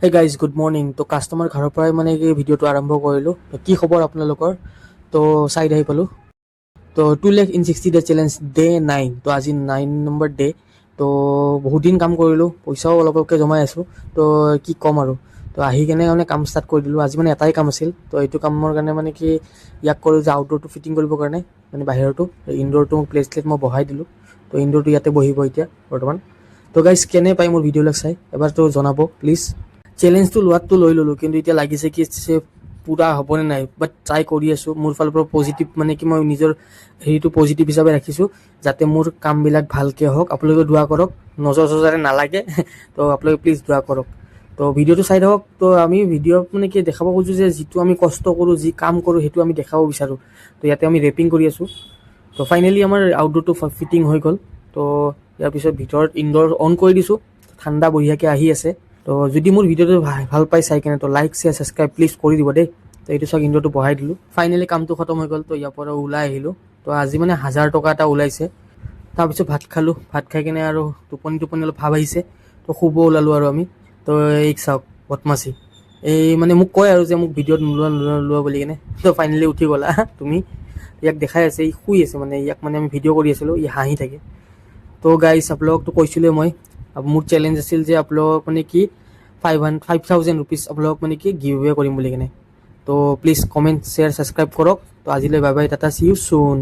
Hey guys good morning. তো customer ঘৰৰ পৰাই মানে কি ভিডিঅ'টো আৰম্ভ কৰিলোঁ। তো কি খবৰ আপোনালোকৰ? তো চাইড আহি পালোঁ। তো 2,60,000 চেলেঞ্জ ডে 9। তো আজি 9 নম্বৰ ডে। তো বহুত দিন কাম কৰিলোঁ, পইচাও অলপ অলপকৈ জমাই আছোঁ। তো কি ক'ম আৰু, তো আহি কেনে মানে কাম ষ্টাৰ্ট কৰি দিলোঁ। আজি মানে এটাই কাম আছিল। তো এইটো কামৰ কাৰণে মানে কি ইয়াক ক'লোঁ যে আউটডোৰটো ফিটিং কৰিবৰ কাৰণে, মানে বাহিৰটো। ইনডোৰটো প্লেট মই বহাই দিলোঁ। তো ইনডোৰটো ইয়াতে বহিব এতিয়া বৰ্তমান। তো গাইজ কেনে পাই মোৰ ভিডিঅ'বিলাক চাই এবাৰতো জনাব প্লিজ। চেলেঞ্জটো লোৱাটো লৈ ল'লোঁ, কিন্তু এতিয়া লাগিছে কি পূৰা হ'বনে নাই, বাট ট্ৰাই কৰি আছোঁ। মোৰ ফালৰ পৰা পজিটিভ মানে কি মই নিজৰ হেৰিটো পজিটিভ হিচাপে ৰাখিছোঁ, যাতে মোৰ কামবিলাক ভালকৈ হওক। আপোনালোকে দোৱা কৰক, নজৰ চজৰে নালাগে। তো আপোনালোকে প্লিজ দোৱা কৰক। তো ভিডিঅ'টো চাই থাকক। তো আমি ভিডিঅ'ত মানে কি দেখাব খোজোঁ যে যিটো আমি কষ্ট কৰোঁ, যি কাম কৰোঁ, সেইটো আমি দেখাব বিচাৰোঁ। তো ইয়াতে আমি ৰেপিং কৰি আছোঁ। তো ফাইনেলি আমাৰ আউটডোৰটো ফিটিং হৈ গ'ল। তো ইয়াৰ পিছত ভিতৰত ইনডোৰ অন কৰি দিছোঁ, ঠাণ্ডা বঢ়িয়াকৈ আহি আছে। তো যদি মোৰ ভিডিঅ'টো ভাল পাই চাই কেনে, তো লাইক শ্বেয়াৰ ছাবস্ক্ৰাইব প্লিজ কৰি দিব দেই। তো এইটো চাওক, ইনডোৰটো বহাই দিলোঁ। ফাইনেলি কামটো খতম হৈ গ'ল। তো ইয়াৰ পৰা ওলাই আহিলোঁ। তো আজি মানে 1,000 টকা এটা ওলাইছে। তাৰপিছত ভাত খালোঁ। ভাত খাই কিনে আৰু টোপনি অলপ ভাৱ আহিছে। তো শুব ওলালোঁ আৰু আমি। তো এই চাওক বদমাচি, এই মানে মোক কয় আৰু যে মোক ভিডিঅ'ত নোলোৱা বুলি কিনে। তো ফাইনেলি উঠি গ'লা তুমি। ইয়াক দেখাই আছে, ই শুই আছে মানে। ইয়াক মানে আমি ভিডিঅ' কৰি আছিলোঁ, ই হাঁহি থাকে। তো গাইজ আপোনালোকতো কৈছিলোঁৱে মই, মোৰ চেলেঞ্জ আছিল যে আপোনালোক মানে কি 5,000 ৰুপিজ আপোনালোক মানে কি গিভ এৱে কৰিম বুলি কিনে। তো প্লিজ কমেণ্ট শ্বেয়াৰ ছাবস্ক্ৰাইব কৰক। তো আজিলৈ bye bye, Tata, C you soon.